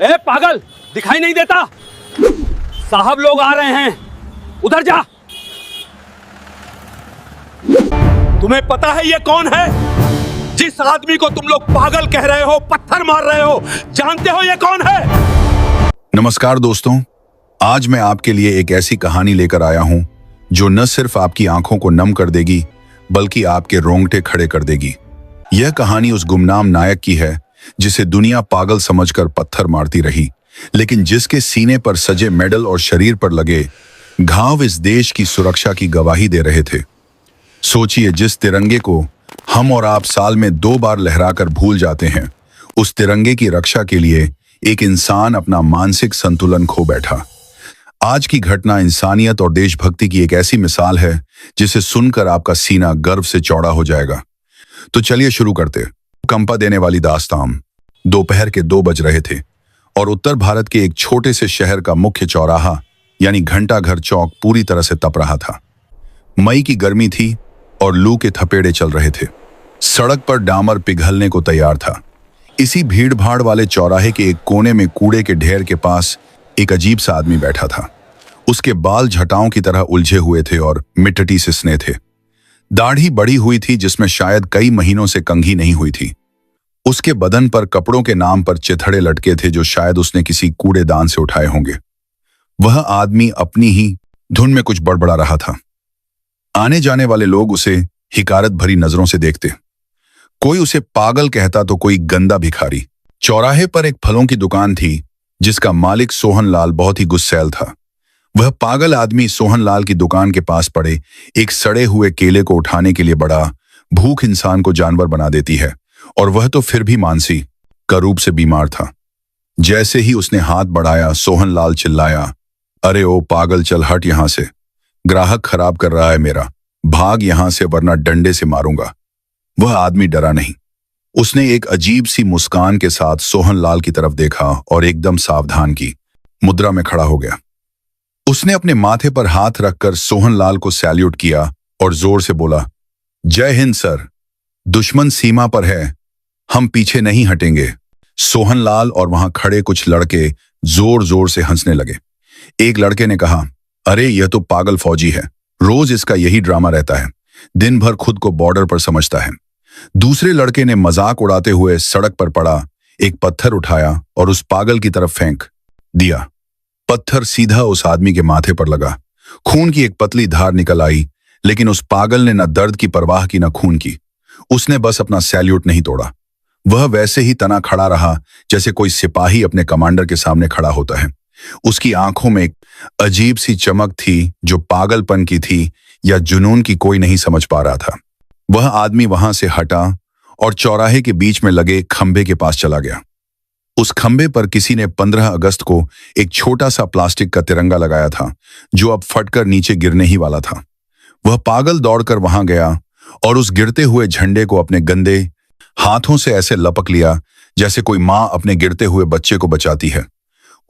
ए पागल, दिखाई नहीं देता? साहब लोग आ रहे हैं, उधर जा। तुम्हें पता है ये कौन है? जिस आदमी को तुम लोग पागल कह रहे हो, पत्थर मार रहे हो, जानते हो ये कौन है? नमस्कार दोस्तों, आज मैं आपके लिए एक ऐसी कहानी लेकर आया हूं जो न सिर्फ आपकी आंखों को नम कर देगी बल्कि आपके रोंगटे खड़े कर देगी। यह कहानी उस गुमनाम नायक की है जिसे दुनिया पागल समझकर पत्थर मारती रही, लेकिन जिसके सीने पर सजे मेडल और शरीर पर लगे घाव इस देश की सुरक्षा की गवाही दे रहे थे। सोचिए, जिस तिरंगे को हम और आप साल में 2 बार लहराकर भूल जाते हैं, उस तिरंगे की रक्षा के लिए एक इंसान अपना मानसिक संतुलन खो बैठा। आज की घटना इंसानियत और देशभक्ति की एक ऐसी मिसाल है जिसे सुनकर आपका सीना गर्व से चौड़ा हो जाएगा। तो चलिए शुरू करते। कंपा देने वाली दास्तान। दोपहर के 2 बज रहे थे और उत्तर भारत के एक छोटे से शहर का मुख्य चौराहा यानी घंटाघर चौक पूरी तरह से तप रहा था। मई की गर्मी थी और लू के थपेड़े चल रहे थे। सड़क पर डामर पिघलने को तैयार था। इसी भीड़ भाड़ वाले चौराहे के एक कोने में कूड़े के ढेर के पास एक अजीब सा आदमी बैठा था। उसके बाल झटाओं की तरह उलझे हुए थे और मिट्टी से सने थे। दाढ़ी बढ़ी हुई थी जिसमें शायद कई महीनों से कंघी नहीं हुई थी। उसके बदन पर कपड़ों के नाम पर चिथड़े लटके थे जो शायद उसने किसी कूड़ेदान से उठाए होंगे। वह आदमी अपनी ही धुन में कुछ बड़बड़ा रहा था। आने जाने वाले लोग उसे हिकारत भरी नजरों से देखते। कोई उसे पागल कहता तो कोई गंदा भिखारी। चौराहे पर एक फलों की दुकान थी जिसका मालिक सोहनलाल बहुत ही गुस्सैल था। वह पागल आदमी सोहनलाल की दुकान के पास पड़े एक सड़े हुए केले को उठाने के लिए बड़ा। भूख इंसान को जानवर बना देती है और वह तो फिर भी मानसी का रूप से बीमार था। जैसे ही उसने हाथ बढ़ाया, सोहनलाल चिल्लाया, अरे ओ पागल, चल हट यहां से, ग्राहक खराब कर रहा है मेरा, भाग यहां से वरना डंडे से मारूंगा। वह आदमी डरा नहीं। उसने एक अजीब सी मुस्कान के साथ सोहनलाल की तरफ देखा और एकदम सावधान की मुद्रा में खड़ा हो गया। उसने अपने माथे पर हाथ रखकर सोहनलाल को सैल्यूट किया और जोर से बोला, जय हिंद सर, दुश्मन सीमा पर है, हम पीछे नहीं हटेंगे। सोहनलाल और वहां खड़े कुछ लड़के जोर जोर से हंसने लगे। एक लड़के ने कहा, अरे यह तो पागल फौजी है, रोज इसका यही ड्रामा रहता है, दिन भर खुद को बॉर्डर पर समझता है। दूसरे लड़के ने मजाक उड़ाते हुए सड़क पर पड़ा एक पत्थर उठाया और उस पागल की तरफ फेंक दिया। पत्थर सीधा उस आदमी के माथे पर लगा। खून की एक पतली धार निकल आई, लेकिन उस पागल ने न दर्द की परवाह की न खून की। उसने बस अपना सैल्यूट नहीं तोड़ा। वह वैसे ही तना खड़ा रहा जैसे कोई सिपाही अपने कमांडर के सामने खड़ा होता है। उसकी आंखों में एक अजीब सी चमक थी जो पागलपन की थी या जुनून की, कोई नहीं समझ पा रहा था। वह आदमी वहां से हटा और चौराहे के बीच में लगे खंभे के पास चला गया। उस खंभे पर किसी ने 15 अगस्त को एक छोटा सा प्लास्टिक का तिरंगा लगाया था जो अब फटकर नीचे गिरने ही वाला था। वह पागल दौड़कर वहां गया और उस गिरते हुए झंडे को अपने गंदे हाथों से ऐसे लपक लिया जैसे कोई मां अपने गिरते हुए बच्चे को बचाती है।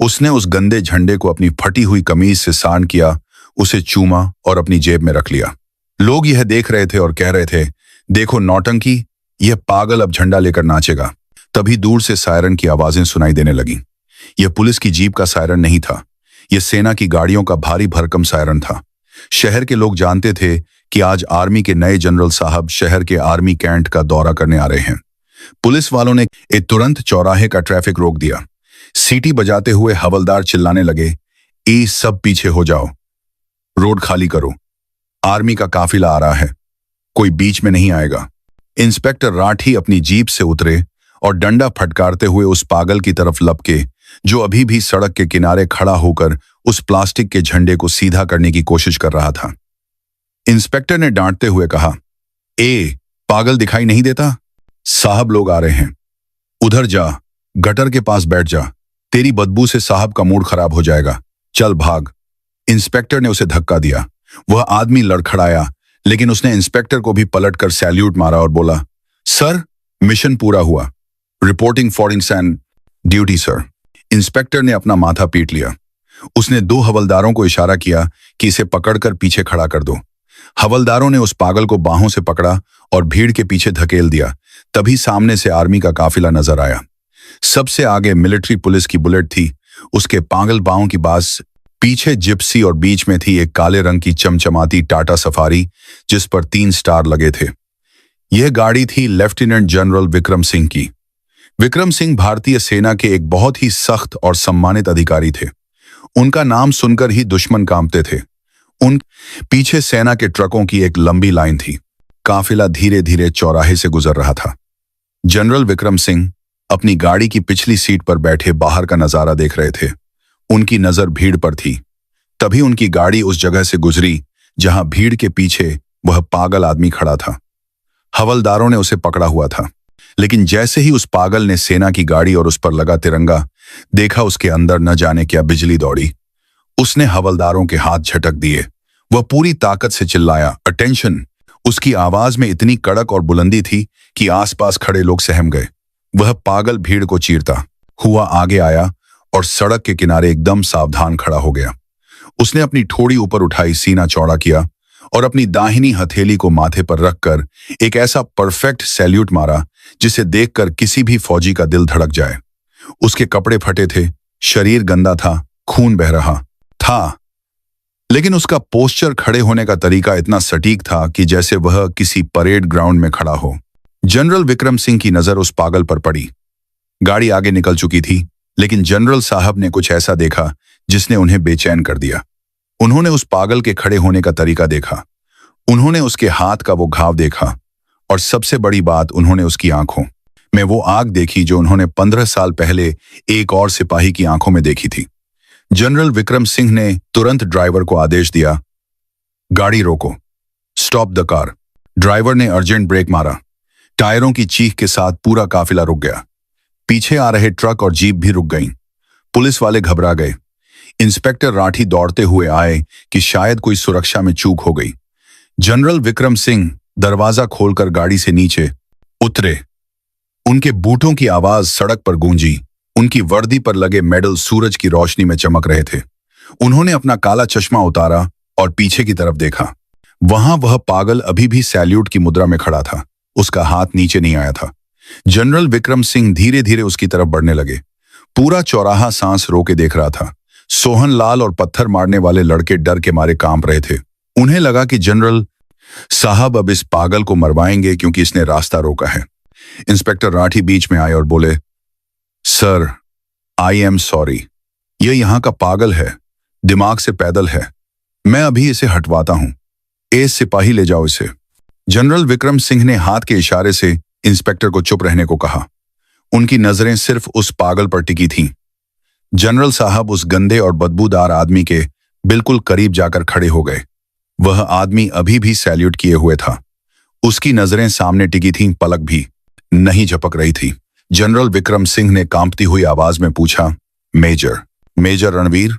उसने उस गंदे झंडे को अपनी फटी हुई कमीज से सान किया, उसे चूमा और अपनी जेब में रख लिया। लोग यह देख रहे थे और कह रहे थे, देखो नौटंकी, यह पागल अब झंडा लेकर नाचेगा। तभी दूर से सायरन की आवाजें सुनाई देने लगीं। यह पुलिस की जीप का सायरन नहीं था, यह सेना की गाड़ियों का भारी भरकम सायरन था। शहर के लोग जानते थे कि आज आर्मी के नए जनरल साहब शहर के आर्मी कैंट का दौरा करने आ रहे हैं। पुलिस वालों ने तुरंत चौराहे का ट्रैफिक रोक दिया। सीटी बजाते हुए हवलदार चिल्लाने लगे, ई सब पीछे हो जाओ, रोड खाली करो, आर्मी का काफिला आ रहा है, कोई बीच में नहीं आएगा। इंस्पेक्टर राठी अपनी जीप से उतरे और डंडा फटकारते हुए उस पागल की तरफ लपके जो अभी भी सड़क के किनारे खड़ा होकर उस प्लास्टिक के झंडे को सीधा करने की कोशिश कर रहा था। इंस्पेक्टर ने डांटते हुए कहा, ए पागल, दिखाई नहीं देता? साहब लोग आ रहे हैं, उधर जा, गटर के पास बैठ जा, तेरी बदबू से साहब का मूड खराब हो जाएगा, चल भाग। इंस्पेक्टर ने उसे धक्का दिया। वह आदमी लड़खड़ाया, लेकिन उसने इंस्पेक्टर को भी पलटकर सैल्यूट मारा और बोला, सर मिशन पूरा हुआ, रिपोर्टिंग फॉर इंसान ड्यूटी सर। इंस्पेक्टर ने अपना माथा पीट लिया। उसने 2 हवलदारों को इशारा किया कि इसे पकड़कर पीछे खड़ा कर दो। हवलदारों ने उस पागल को बाहों से पकड़ा और भीड़ के पीछे धकेल दिया। तभी सामने से आर्मी का काफिला नजर आया। सबसे आगे मिलिट्री पुलिस की बुलेट थी, उसके पागल पांव की बास, पीछे जिप्सी और बीच में थी एक काले रंग की चमचमाती टाटा सफारी जिस पर 3 स्टार लगे थे। यह गाड़ी थी लेफ्टिनेंट जनरल विक्रम सिंह की। विक्रम सिंह भारतीय सेना के एक बहुत ही सख्त और सम्मानित अधिकारी थे। उनका नाम सुनकर ही दुश्मन कांपते थे। उन पीछे सेना के ट्रकों की एक लंबी लाइन थी। काफिला धीरे धीरे चौराहे से गुजर रहा था। जनरल विक्रम सिंह अपनी गाड़ी की पिछली सीट पर बैठे बाहर का नजारा देख रहे थे। उनकी नजर भीड़ पर थी। तभी उनकी गाड़ी उस जगह से गुजरी जहां भीड़ के पीछे वह पागल आदमी खड़ा था। हवलदारों ने उसे पकड़ा हुआ था, लेकिन जैसे ही उस पागल ने सेना की गाड़ी और उस पर लगा तिरंगा देखा, उसके अंदर न जाने क्या बिजली दौड़ी। उसने हवलदारों के हाथ झटक दिए। वह पूरी ताकत से चिल्लाया, अटेंशन। उसकी आवाज में इतनी कड़क और बुलंदी थी कि आसपास खड़े लोग सहम गए। वह पागल भीड़ को चीरता हुआ आगे आया और सड़क के किनारे एकदम सावधान खड़ा हो गया। उसने अपनी ठोड़ी ऊपर उठाई, सीना चौड़ा किया और अपनी दाहिनी हथेली को माथे पर रखकर एक ऐसा परफेक्ट सैल्यूट मारा जिसे देखकर किसी भी फौजी का दिल धड़क जाए। उसके कपड़े फटे थे, शरीर गंदा था, खून बह रहा था, लेकिन उसका पोस्चर, खड़े होने का तरीका इतना सटीक था कि जैसे वह किसी परेड ग्राउंड में खड़ा हो। जनरल विक्रम सिंह की नजर उस पागल पर पड़ी। गाड़ी आगे निकल चुकी थी, लेकिन जनरल साहब ने कुछ ऐसा देखा जिसने उन्हें बेचैन कर दिया। उन्होंने उस पागल के खड़े होने का तरीका देखा, उन्होंने उसके हाथ का वो घाव देखा, और सबसे बड़ी बात, उन्होंने उसकी आंखों में वो आग देखी जो उन्होंने 15 साल पहले एक और सिपाही की आंखों में देखी थी। जनरल विक्रम सिंह ने तुरंत ड्राइवर को आदेश दिया, गाड़ी रोको, स्टॉप द कार। ड्राइवर ने अर्जेंट ब्रेक मारा। टायरों की चीख के साथ पूरा काफिला रुक गया। पीछे आ रहे ट्रक और जीप भी रुक गईं। पुलिस वाले घबरा गए। इंस्पेक्टर राठी दौड़ते हुए आए कि शायद कोई सुरक्षा में चूक हो गई। जनरल विक्रम सिंह दरवाजा खोलकर गाड़ी से नीचे उतरे। उनके बूटों की आवाज सड़क पर गूंजी। उनकी वर्दी पर लगे मेडल सूरज की रोशनी में चमक रहे थे। उन्होंने अपना काला चश्मा उतारा और पीछे की तरफ देखा। वहां वह पागल अभी भी सैल्यूट की मुद्रा में खड़ा था। उसका हाथ नीचे नहीं आया था। जनरल विक्रम सिंह धीरे धीरे उसकी तरफ बढ़ने लगे। पूरा चौराहा सांस रोके देख रहा था। सोहन लाल और पत्थर मारने वाले लड़के डर के मारे कांप रहे थे। उन्हें लगा कि जनरल साहब अब इस पागल को मरवाएंगे क्योंकि इसने रास्ता रोका है। इंस्पेक्टर राठी बीच में आए और बोले, सर, आई एम सॉरी, यह यहां का पागल है, दिमाग से पैदल है, मैं अभी इसे हटवाता हूं। सिपाही ले जाओ इसे। जनरल विक्रम सिंह ने हाथ के इशारे से इंस्पेक्टर को चुप रहने को कहा। उनकी नजरें सिर्फ उस पागल पर टिकी थीं। जनरल साहब उस गंदे और बदबूदार आदमी के बिल्कुल करीब जाकर खड़े हो गए। वह आदमी अभी भी सैल्यूट किए हुए था। उसकी नजरें सामने टिकी थीं, पलक भी नहीं झपक रही थी। जनरल विक्रम सिंह ने कांपती हुई आवाज में पूछा, मेजर, मेजर रणवीर?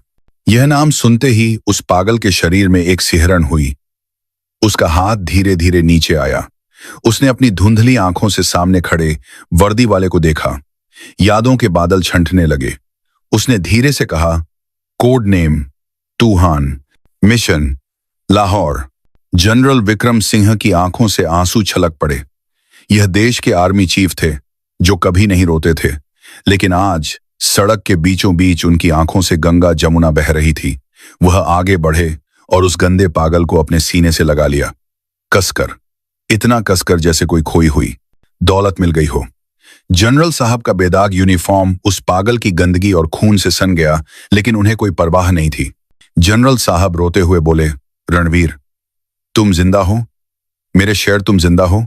यह नाम सुनते ही उस पागल के शरीर में एक सिहरन हुई। उसका हाथ धीरे धीरे नीचे आया। उसने अपनी धुंधली आंखों से सामने खड़े वर्दी वाले को देखा। यादों के बादल छंटने लगे। उसने धीरे से कहा, कोड नेम तूहान, मिशन लाहौर। जनरल विक्रम सिंह की आंखों से आंसू छलक पड़े। यह देश के आर्मी चीफ थे जो कभी नहीं रोते थे, लेकिन आज सड़क के बीचों बीच उनकी आंखों से गंगा जमुना बह रही थी। वह आगे बढ़े और उस गंदे पागल को अपने सीने से लगा लिया, कसकर, इतना कसकर जैसे कोई खोई हुई दौलत मिल गई हो। जनरल साहब का बेदाग यूनिफॉर्म उस पागल की गंदगी और खून से सन गया, लेकिन उन्हें कोई परवाह नहीं थी। जनरल साहब रोते हुए बोले, रणवीर, तुम जिंदा हो, मेरे शेर, तुम जिंदा हो।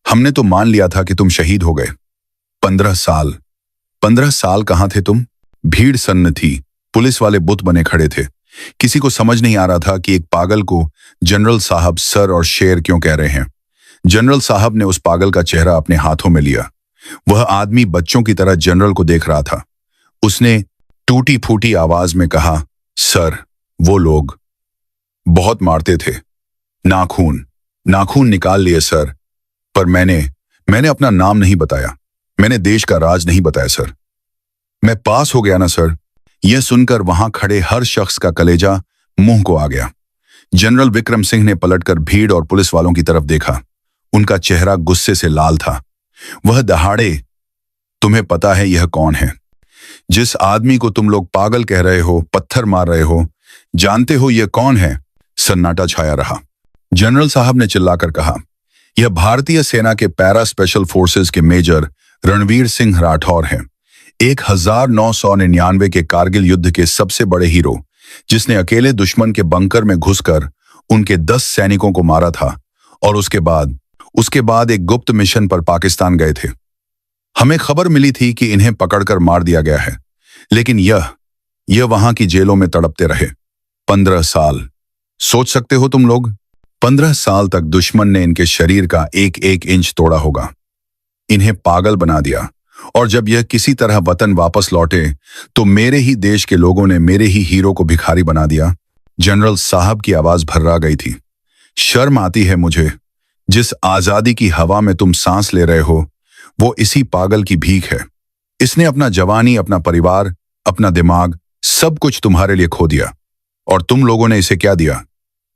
हमने तो मान लिया था कि तुम शहीद हो गए। 15 साल कहां थे तुम? भीड़ सन्न थी। पुलिस वाले बुत बने खड़े थे। किसी को समझ नहीं आ रहा था कि एक पागल को जनरल साहब सर और शेर क्यों कह रहे हैं। जनरल साहब ने उस पागल का चेहरा अपने हाथों में लिया। वह आदमी बच्चों की तरह जनरल को देख रहा था। उसने टूटी फूटी आवाज में कहा, सर, वो लोग बहुत मारते थे, नाखून निकाल लिए सर, पर मैंने अपना नाम नहीं बताया, मैंने देश का राज नहीं बताया सर। मैं पास हो गया ना सर। यह सुनकर वहां खड़े हर शख्स का कलेजा मुंह को आ गया। जनरल विक्रम सिंह ने पलटकर भीड़ और पुलिस वालों की तरफ देखा। उनका चेहरा गुस्से से लाल था। वह दहाड़े तुम्हें पता है यह कौन है? जिस आदमी को तुम लोग पागल कह रहे हो, पत्थर मार रहे हो, जानते हो यह कौन है? सन्नाटा छाया रहा। जनरल साहब ने चिल्लाकर कहा, यह भारतीय सेना के पैरा स्पेशल फोर्सेस के मेजर रणवीर सिंह राठौर हैं। 1999 के कारगिल युद्ध के सबसे बड़े हीरो, जिसने अकेले दुश्मन के बंकर में घुसकर उनके 10 सैनिकों को मारा था और उसके बाद एक गुप्त मिशन पर पाकिस्तान गए थे। हमें खबर मिली थी कि इन्हें पकड़कर मार दिया गया है, लेकिन यह वहां की जेलों में तड़पते रहे 15 साल। सोच सकते हो तुम लोग, 15 साल तक दुश्मन ने इनके शरीर का एक एक इंच तोड़ा होगा, इन्हें पागल बना दिया। और जब यह किसी तरह वतन वापस लौटे तो मेरे ही देश के लोगों ने मेरे ही हीरो को भिखारी बना दिया। जनरल साहब की आवाज भर्रा गई थी। शर्म आती है मुझे। जिस आजादी की हवा में तुम सांस ले रहे हो, वो इसी पागल की भीख है। इसने अपना जवानी, अपना परिवार, अपना दिमाग, सब कुछ तुम्हारे लिए खो दिया। और तुम लोगों ने इसे क्या दिया?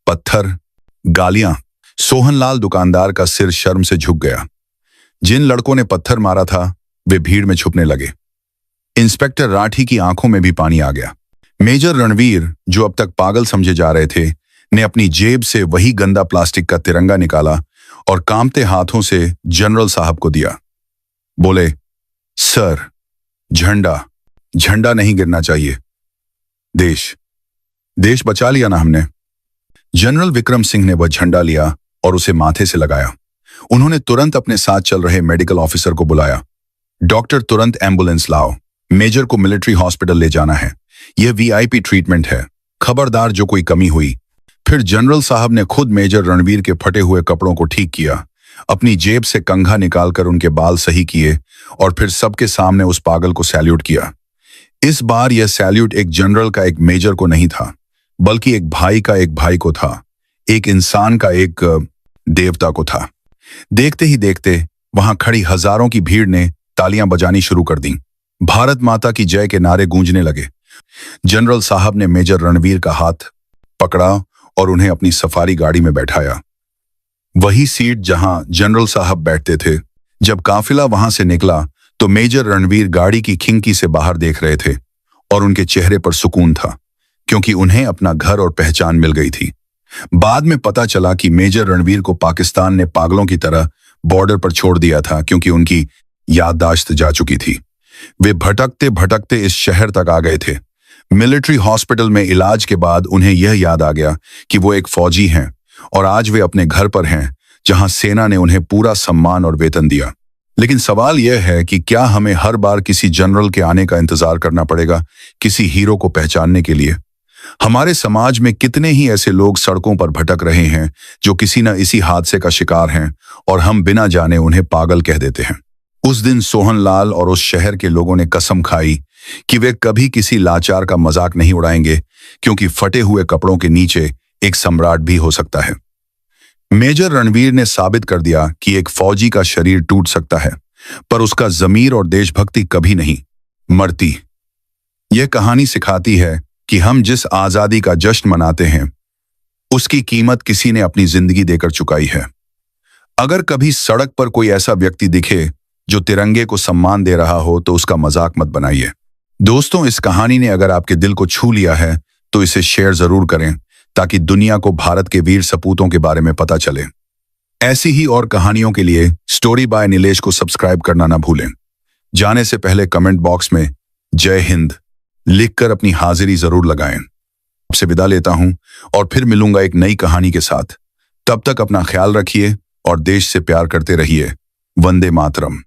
पत्थर, गालियां। सोहनलाल दुकानदार का सिर शर्म से झुक गया। जिन लड़कों ने पत्थर मारा था वे भीड़ में छुपने लगे। इंस्पेक्टर राठी की आंखों में भी पानी आ गया। मेजर रणवीर, जो अब तक पागल समझे जा रहे थे, ने अपनी जेब से वही गंदा प्लास्टिक का तिरंगा निकाला और कांपते हाथों से जनरल साहब को दिया। बोले, सर, झंडा नहीं गिरना चाहिए। देश बचा लिया ना हमने। जनरल विक्रम सिंह ने वह झंडा लिया और उसे माथे से लगाया। उन्होंने तुरंत अपने साथ चल रहे मेडिकल ऑफिसर को बुलाया। डॉक्टर, तुरंत एम्बुलेंस लाओ, मेजर को मिलिट्री हॉस्पिटल ले जाना है। यह वीआईपी ट्रीटमेंट है, खबरदार जो कोई कमी हुई। फिर जनरल साहब ने खुद मेजर रणवीर के फटे हुए कपड़ों को ठीक किया, अपनी जेब से कंघा निकालकर उनके बाल सही किए और फिर सबके सामने उस पागल को सैल्यूट किया। इस बार यह सैल्यूट एक जनरल का एक मेजर को नहीं था, बल्कि एक भाई का एक भाई को था, एक इंसान का एक देवता को था। देखते ही देखते वहां खड़ी हजारों की भीड़ ने तालियां बजानी शुरू कर दी। भारत माता की जय के नारे गूंजने लगे। जनरल साहब ने मेजर रणवीर का हाथ पकड़ा और उन्हें अपनी सफारी गाड़ी में बैठाया, वही सीट जहां जनरल साहब बैठते थे। जब काफिला वहां से निकला तो मेजर रणवीर गाड़ी की खिड़की से बाहर देख रहे थे और उनके चेहरे पर सुकून था, क्योंकि उन्हें अपना घर और पहचान मिल गई थी। बाद में पता चला कि मेजर रणवीर को पाकिस्तान ने पागलों की तरह बॉर्डर पर छोड़ दिया था, क्योंकि उनकी याददाश्त जा चुकी थी। वे भटकते भटकते इस शहर तक आ गए थे। मिलिट्री हॉस्पिटल में इलाज के बाद उन्हें यह याद आ गया कि वो एक फौजी हैं और आज वे अपने घर पर हैं, जहां सेना ने उन्हें पूरा सम्मान और वेतन दिया। लेकिन सवाल यह है कि क्या हमें हर बार किसी जनरल के आने का इंतजार करना पड़ेगा किसी हीरो को पहचानने के लिए? हमारे समाज में कितने ही ऐसे लोग सड़कों पर भटक रहे हैं जो किसी न इसी हादसे का शिकार हैं और हम बिना जाने उन्हें पागल कह देते हैं। उस दिन सोहनलाल और उस शहर के लोगों ने कसम खाई कि वे कभी किसी लाचार का मजाक नहीं उड़ाएंगे, क्योंकि फटे हुए कपड़ों के नीचे एक सम्राट भी हो सकता है। मेजर रणवीर ने साबित कर दिया कि एक फौजी का शरीर टूट सकता है, पर उसका जमीर और देशभक्ति कभी नहीं मरती। यह कहानी सिखाती है कि हम जिस आजादी का जश्न मनाते हैं, उसकी कीमत किसी ने अपनी जिंदगी देकर चुकाई है। अगर कभी सड़क पर कोई ऐसा व्यक्ति दिखे जो तिरंगे को सम्मान दे रहा हो, तो उसका मजाक मत बनाइए। दोस्तों, इस कहानी ने अगर आपके दिल को छू लिया है तो इसे शेयर जरूर करें, ताकि दुनिया को भारत के वीर सपूतों के बारे में पता चले। ऐसी ही और कहानियों के लिए स्टोरी बाय नीलेश को सब्सक्राइब करना ना भूलें। जाने से पहले कमेंट बॉक्स में जय हिंद लिखकर अपनी हाजिरी जरूर लगाएं। आपसे विदा लेता हूं और फिर मिलूंगा एक नई कहानी के साथ। तब तक अपना ख्याल रखिए और देश से प्यार करते रहिए। वंदे मातरम।